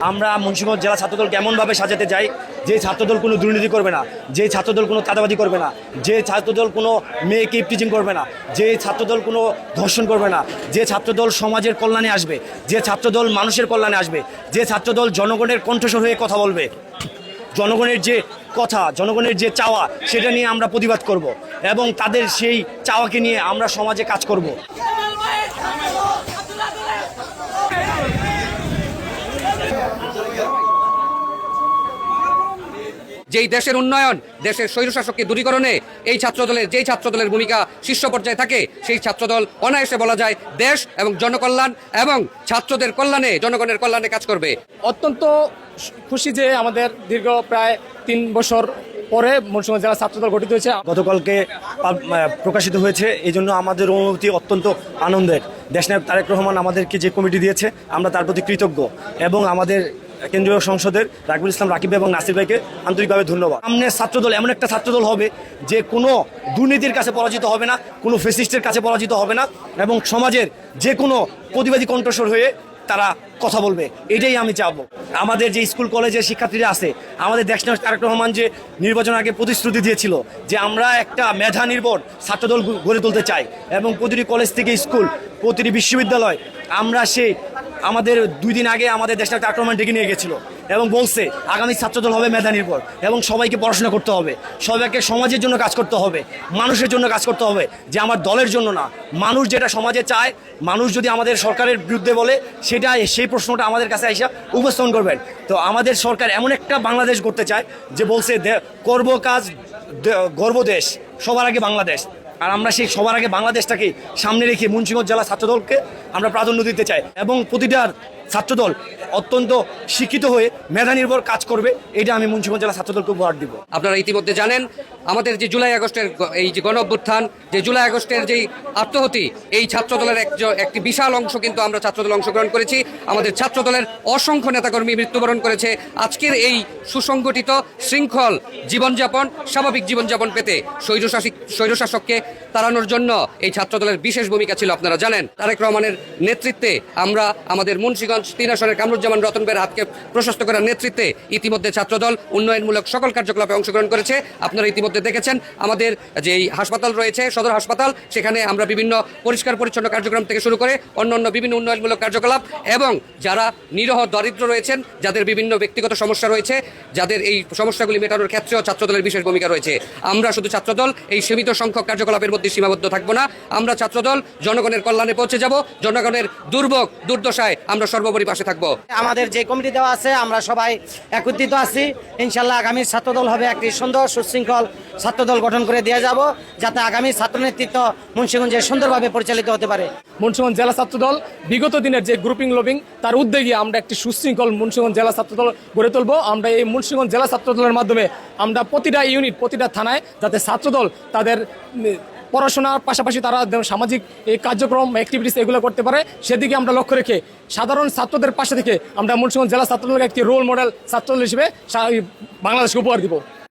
আমরা মুন্সিগঞ্জ জেলা ছাত্রদল কেমনভাবে সাজাতে চাই, যে ছাত্রদল কোনো দুর্নীতি করবে না, যে ছাত্রদল কোনো চাঁদাবাজি করবে না, যে ছাত্রদল কোনো মেয়েকে ইপটিজিং করবে না, যে ছাত্রদল কোনো ধর্ষণ করবে না, যে ছাত্রদল সমাজের কল্যাণে আসবে, যে ছাত্রদল মানুষের কল্যাণে আসবে, যে ছাত্রদল জনগণের কণ্ঠস্বর হয়ে কথা বলবে, জনগণের যে কথা, জনগণের যে চাওয়া সেটা নিয়ে আমরা প্রতিবাদ করব এবং তাদের সেই চাওয়াকে নিয়ে আমরা সমাজে কাজ করব। যেই দেশের উন্নয়ন, দেশের স্বৈরশাসককে দূরীকরণে এই ছাত্রদলের যেই ছাত্রদলের ভূমিকা শীর্ষ পর্যায়ে থাকে, সেই ছাত্রদল অনায়াসে বলা যায় দেশ এবং জনকল্যাণ এবং ছাত্রদের কল্যাণে, জনগণের কল্যাণে কাজ করবে। অত্যন্ত খুশি যে আমাদের দীর্ঘ প্রায় 3 বছর পরে মুন্সিগঞ্জ জেলা ছাত্রদল গঠিত হয়েছে। গতকালকে প্রকাশিত হয়েছে, এই জন্য আমাদের অনুভূতি অত্যন্ত আনন্দের। দেশনায়ক তারেক রহমান আমাদেরকে যে কমিটি দিয়েছে আমরা তার প্রতি কৃতজ্ঞ এবং আমাদের কেন্দ্রীয় সংসদের রাকিবুল ইসলাম রাকিব এবং নাসির ভাইকে আন্তরিকভাবে ধন্যবাদ। সামনে ছাত্রদল এমন একটা ছাত্রদল হবে যে কোনো দুর্নীতির কাছে পরাজিত হবে না, কোনো ফেসিস্টের কাছে পরাজিত হবে না এবং সমাজের যে কোনো প্রতিবাদী কণ্ঠস্বর হয়ে তারা কথা বলবে, এটাই আমি চাবো। আমাদের যে স্কুল কলেজের শিক্ষার্থীরা আছে, আমাদের দেশনায়ক তারেক রহমান যে নির্বাচন আগে প্রতিশ্রুতি দিয়েছিল যে আমরা একটা মেধা নির্ভর ছাত্রদল গড়ে তুলতে চাই এবং প্রতিটি কলেজ থেকে স্কুল, প্রতিটি বিশ্ববিদ্যালয় আমরা আমাদের 2 দিন আগে আমাদের দেশনায়ক তারেক রহমান ডেকে নিয়ে গেছিল এবং বলছে আগামী ছাত্রদল হবে মেধা নির্ভর এবং সবাইকে পড়াশোনা করতে হবে, সবাইকে সমাজের জন্য কাজ করতে হবে, মানুষের জন্য কাজ করতে হবে, যে আমার দলের জন্য না। মানুষ যেটা সমাজে চায়, মানুষ যদি আমাদের সরকারের বিরুদ্ধে বলে সেটা সেই প্রশ্নটা আমাদের কাছে এসে উপস্থাপন করবেন। তো আমাদের সরকার এমন একটা বাংলাদেশ করতে চায় যে বলছে করব কাজ গর্ব দেশ, সবার আগে বাংলাদেশ। আর আমরা সেই সবার আগে বাংলাদেশটাকে সামনে রেখে মুন্সিগঞ্জ জেলা ছাত্রদলকে আমরা প্রাধান্য দিতে চাই এবং প্রতিটা ছাত্রদল অত্যন্ত শিক্ষিত হয়ে মেধা নির্ভর কাজ করবে, এটা আমি মুন্সিগঞ্জ জেলা ছাত্রদলকে উপহার দিব। আপনারা ইতিমধ্যে জানেন আমাদের যে জুলাই আগস্টের এই যে গণ অভ্যুত্থান, যে জুলাই আগস্টের যেই আত্মহতি, এই ছাত্রদলের একটি বিশাল অংশ কিন্তু আমরা ছাত্রদল অংশগ্রহণ করেছি। আমাদের ছাত্রদলের অসংখ্য নেতাকর্মী মৃত্যুবরণ করেছে আজকের এই সুসংগঠিত শৃঙ্খল জীবনযাপন, স্বাভাবিক জীবনযাপন পেতে স্বৈরশাসককে তাড়ানোর জন্য এই ছাত্রদলের বিশেষ ভূমিকা ছিল। আপনারা জানেন তারেক রহমানের নেতৃত্বে আমরা আমাদের মুন্সিগঞ্জ 3 আসনের কামরুজ্জামান রতন ভাইয়ের হাতকে প্রশস্ত করার নেতৃত্বে ইতিমধ্যে ছাত্রদল উন্নয়নমূলক সকল কার্যকলাপে অংশগ্রহণ করেছে। আপনারা ইতিমধ্যে দেখেছেন আমাদের যেই হাসপাতাল রয়েছে, সদর হাসপাতাল, সেখানে আমরা বিভিন্ন পরিষ্কার পরিচ্ছন্ন কার্যক্রম থেকে শুরু করে অন্যান্য বিভিন্ন উন্নয়নমূলক কার্যকলাপ এবং যারা নিরহ দরিদ্র রয়েছেন, যাদের বিভিন্ন ব্যক্তিগত সমস্যা রয়েছে, যাদের এই সমস্যাগুলি মেটানোর ক্ষেত্রেও ছাত্রদলের বিশেষ ভূমিকা রয়েছে। আমরা শুধু ছাত্রদল এই সীমিত সংখ্যক কার্যকলাপের মধ্যে সীমাবদ্ধ থাকবো না। আমরা ছাত্রদল জনগণের কল্যাণে পৌঁছে যাব, জনগণের দুর্ভোগ দুর্দশায় আমরা সর্বোপরি পাশে থাকবো। আমাদের যে কমিটি দেওয়া আছে আমরা সবাই একত্রিত আছি। ইনশাল্লাহ আগামী ছাত্রদল হবে একটি সুন্দর সুশৃঙ্খল ছাত্রদল গঠন করে দিয়ে যাব, যাতে আগামী ছাত্র নেতৃত্ব মুন্সিগঞ্জে সুন্দরভাবে পরিচালিত হতে পারে। মুন্সিগঞ্জ জেলা ছাত্রদল বিগত দিনের যে গ্রুপিং লবিং তার উদ্যোগে আমরা একটি সুশৃঙ্খল মুন্সিগঞ্জ জেলা ছাত্রদল গড়ে তুলব। আমরা এই মুন্সিগঞ্জ জেলা ছাত্রদলের মাধ্যমে আমরা প্রতিটা ইউনিট, প্রতিটা থানায় যাতে ছাত্রদল তাদের পড়াশোনার পাশাপাশি তারা সামাজিক এই কার্যক্রম অ্যাক্টিভিটিস এগুলো করতে পারে, সেদিকে আমরা লক্ষ্য রেখে সাধারণ ছাত্রদের পাশে থেকে আমরা মুন্সিগঞ্জ জেলা ছাত্রদলকে একটি রোল মডেল ছাত্রদল হিসেবে বাংলাদেশকে উপহার দিব।